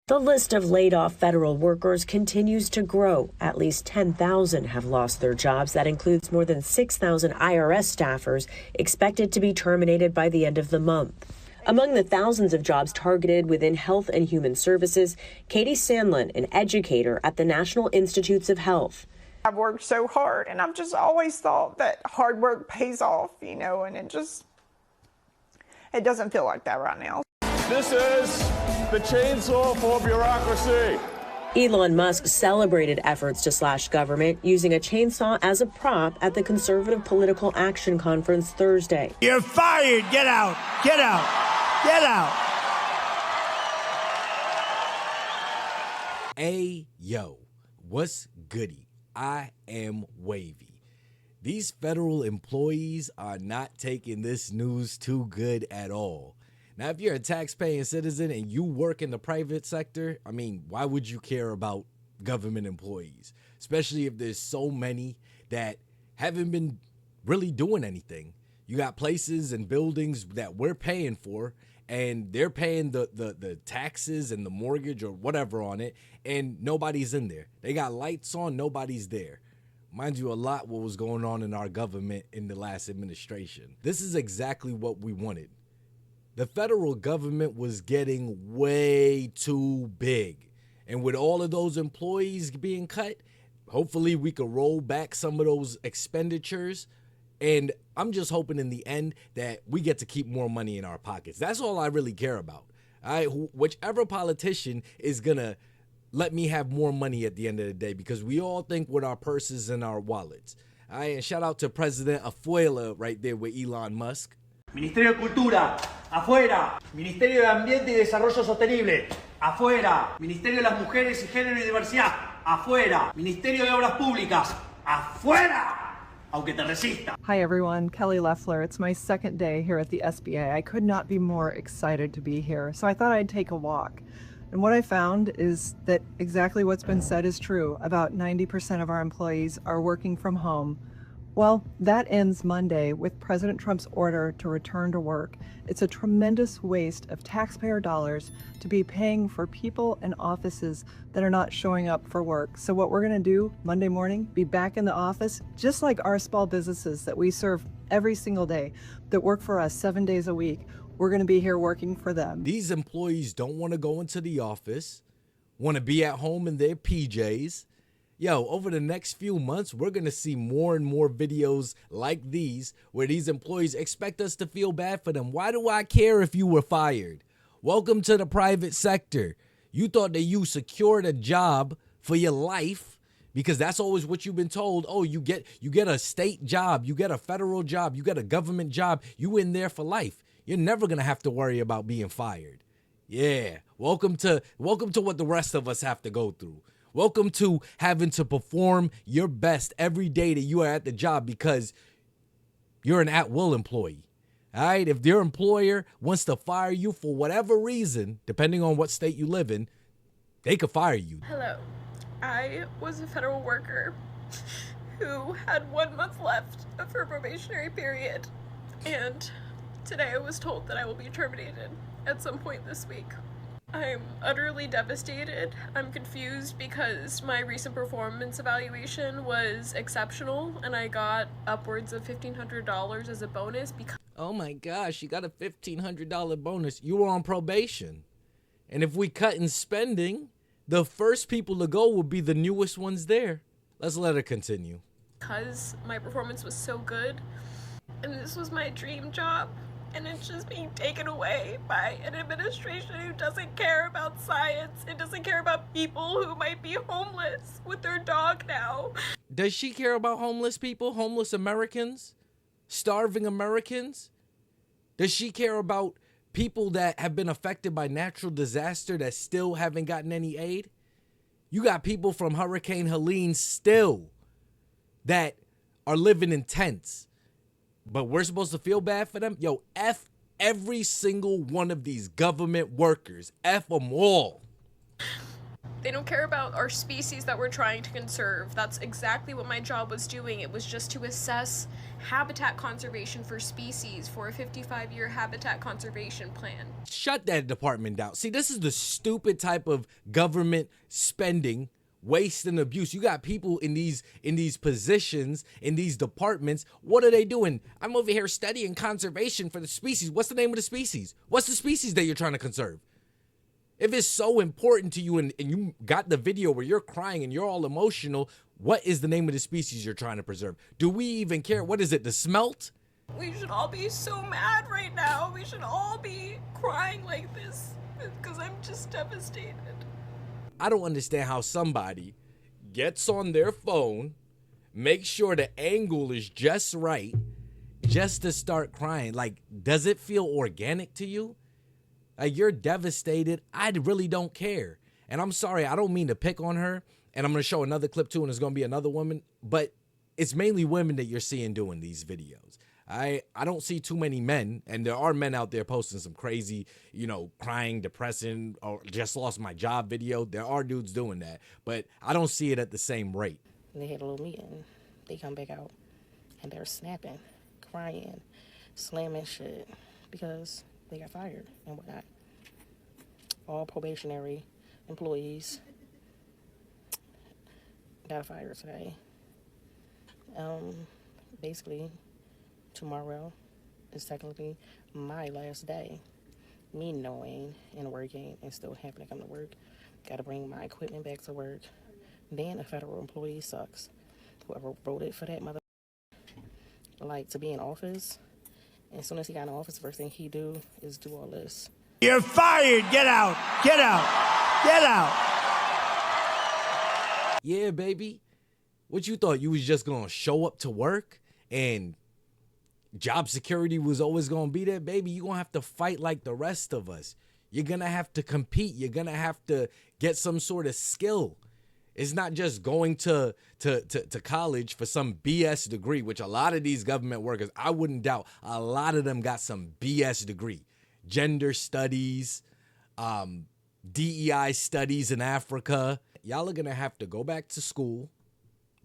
The list of laid-off federal workers continues to grow. At least 10,000 have lost their jobs. That includes more than 6,000 IRS staffers expected to be terminated by the end of the month. Among the thousands of jobs targeted within Health and Human Services, Katie Sandlin, an educator at the National Institutes of Health. I've worked so hard, and I've just always thought that hard work pays off, and it doesn't feel like that right now. This is the chainsaw for bureaucracy. Elon Musk celebrated efforts to slash government using a chainsaw as a prop at the Conservative Political Action Conference Thursday. You're fired. Get out. Get out. Get out. Hey, yo, what's goody? I am wavy. These federal employees are not taking this news too good at all. Now, if you're a tax-paying citizen and you work in the private sector, I mean, why would you care about government employees? Especially if there's so many that haven't been really doing anything. You got places and buildings that we're paying for, and they're paying the taxes and the mortgage or whatever on it, and nobody's in there. They got lights on, nobody's there. Mind you, a lot what was going on in our government in the last administration. This is exactly what we wanted. The federal government was getting way too big. And with all of those employees being cut, hopefully we could roll back some of those expenditures. And I'm just hoping in the end that we get to keep more money in our pockets. That's all I really care about. Whichever politician is going to let me have more money at the end of the day, because we all think with our purses and our wallets. And shout out to President Afuela right there with Elon Musk. Ministerio de Cultura, afuera. Ministerio de Ambiente y Desarrollo Sostenible, afuera. Ministerio de las Mujeres y Género y Diversidad, afuera. Ministerio de Obras Públicas, afuera. Aunque te resista. Hi everyone, Kelly Leffler. It's my second day here at the SBA. I could not be more excited to be here, so I thought I'd take a walk. And what I found is that exactly what's been said is true. About 90% of our employees are working from home. Well, that ends Monday with President Trump's order to return to work. It's a tremendous waste of taxpayer dollars to be paying for people and offices that are not showing up for work. So what we're going to do Monday morning, be back in the office, just like our small businesses that we serve every single day, that work for us 7 days a week. We're going to be here working for them. These employees don't want to go into the office, want to be at home in their PJs. Yo, over the next few months, we're going to see more and more videos like these where these employees expect us to feel bad for them. Why do I care if you were fired? Welcome to the private sector. You thought that you secured a job for your life because that's always what you've been told. Oh, you get a state job, you get a federal job, you get a government job. You in there for life. You're never going to have to worry about being fired. Yeah, welcome to what the rest of us have to go through. Welcome to having to perform your best every day that you are at the job because you're an at-will employee. All right, if your employer wants to fire you for whatever reason, depending on what state you live in, they could fire you. Hello, I was a federal worker who had 1 month left of her probationary period, and today I was told that I will be terminated at some point this week. I'm utterly devastated. I'm confused because my recent performance evaluation was exceptional and I got upwards of $1,500 as a bonus because— Oh my gosh, you got a $1,500 bonus. You were on probation. And if we cut in spending, the first people to go will be the newest ones there. Let's let her continue. Because my performance was so good and this was my dream job. And it's just being taken away by an administration who doesn't care about science. It doesn't care about people who might be homeless with their dog now. Does she care about homeless people, homeless Americans, starving Americans? Does she care about people that have been affected by natural disaster that still haven't gotten any aid? You got people from Hurricane Helene still that are living in tents. But we're supposed to feel bad for them? Yo, F every single one of these government workers. F them all. They don't care about our species that we're trying to conserve. That's exactly what my job was doing. It was just to assess habitat conservation for species for a 55-year habitat conservation plan. Shut that department down. See, this is the stupid type of government spending, waste, and abuse. You got people in these positions, in these departments. What are they doing? I'm over here studying conservation for the species. What's the name of the species? What's the species that you're trying to conserve? If it's so important to you and you got the video where you're crying and you're all emotional, what is the name of the species you're trying to preserve? Do we even care? What is it, the smelt? We should all be so mad right now. We should all be crying like this because I'm just devastated. I don't understand how somebody gets on their phone, makes sure the angle is just right, just to start crying. Like, does it feel organic to you? Like, you're devastated. I really don't care. And I'm sorry, I don't mean to pick on her. And I'm going to show another clip too, and it's going to be another woman. But it's mainly women that you're seeing doing these videos. I don't see too many men, and there are men out there posting some crazy, crying, depressing, or just lost my job video. There are dudes doing that, but I don't see it at the same rate. They had a little meeting. They come back out, and they're snapping, crying, slamming shit because they got fired and whatnot. All probationary employees got fired today. Basically, tomorrow is technically my last day. Me knowing and working and still having to come to work. Got to bring my equipment back to work. Being a federal employee sucks. Whoever voted for that to be in office, and as soon as he got in office, the first thing he do is do all this. You're fired! Get out! Get out! Get out! Yeah, baby. What you thought? You was just going to show up to work and job security was always going to be there? Baby, you're going to have to fight like the rest of us. You're going to have to compete. You're going to have to get some sort of skill. It's not just going to college for some BS degree, which a lot of these government workers, I wouldn't doubt, a lot of them got some BS degree. Gender studies, DEI studies in Africa. Y'all are going to have to go back to school,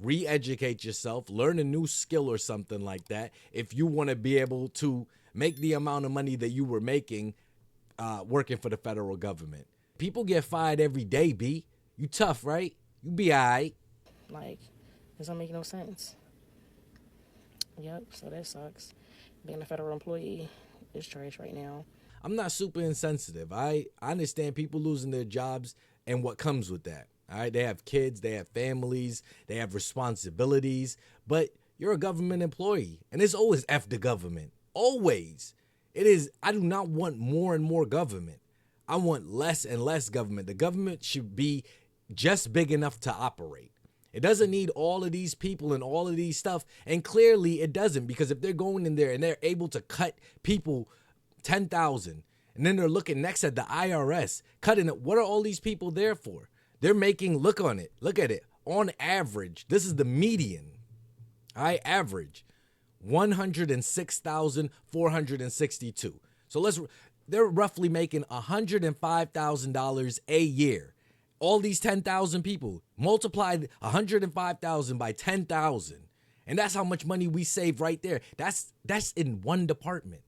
re-educate yourself, learn a new skill or something like that if you want to be able to make the amount of money that you were making working for the federal government. People get fired every day, B. You tough, right? You be all right. Like, this don't make no sense. Yep, so that sucks. Being a federal employee is trash right now. I'm not super insensitive. I understand people losing their jobs and what comes with that. All right, they have kids, they have families, they have responsibilities, but you're a government employee, and it's always F the government. Always. It is, I do not want more and more government. I want less and less government. The government should be just big enough to operate. It doesn't need all of these people and all of these stuff, and clearly it doesn't, because if they're going in there and they're able to cut people 10,000, and then they're looking next at the IRS, cutting it, what are all these people there for? They're making, look at it, on average, this is the median, all right, average, $106,462. So they're roughly making $105,000 a year. All these 10,000 people, multiplied 105,000 by 10,000. And that's how much money we save right there. That's in one department.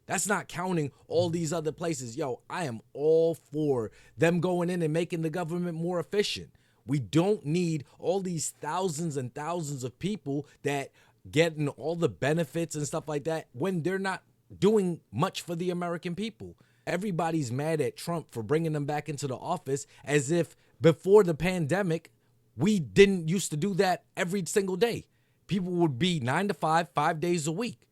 That's not counting all these other places. Yo, I am all for them going in and making the government more efficient. We don't need all these thousands and thousands of people that getting all the benefits and stuff like that when they're not doing much for the American people. Everybody's mad at Trump for bringing them back into the office as if before the pandemic, we didn't used to do that every single day. People would be 9 to 5, 5 days a week.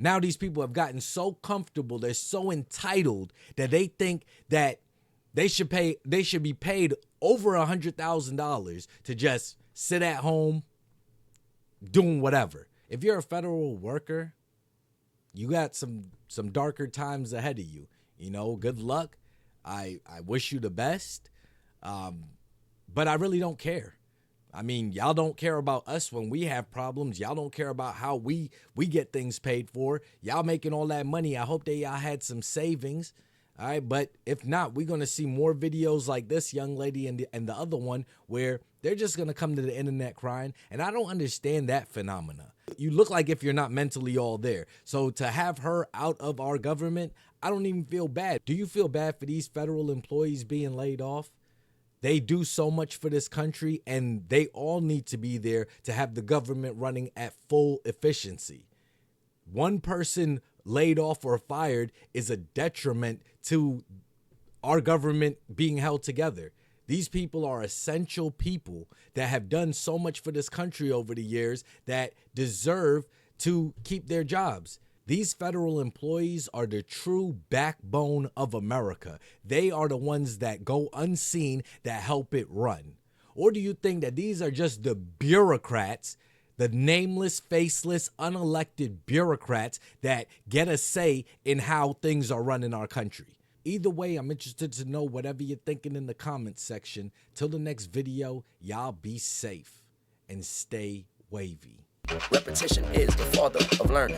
Now these people have gotten so comfortable, they're so entitled that they think that they should be paid over $100,000 to just sit at home doing whatever. If you're a federal worker, you got some darker times ahead of you. You know, good luck. I wish you the best. But I really don't care. I mean, y'all don't care about us when we have problems. Y'all don't care about how we get things paid for. Y'all making all that money. I hope that y'all had some savings. All right, but if not, we're going to see more videos like this young lady and the other one where they're just going to come to the internet crying. And I don't understand that phenomena. You look like if you're not mentally all there. So to have her out of our government, I don't even feel bad. Do you feel bad for these federal employees being laid off? They do so much for this country, and they all need to be there to have the government running at full efficiency. One person laid off or fired is a detriment to our government being held together. These people are essential people that have done so much for this country over the years that deserve to keep their jobs. These federal employees are the true backbone of America. They are the ones that go unseen, that help it run. Or do you think that these are just the bureaucrats, the nameless, faceless, unelected bureaucrats that get a say in how things are run in our country? Either way, I'm interested to know whatever you're thinking in the comments section. Till the next video, y'all be safe and stay wavy. Repetition is the father of learning.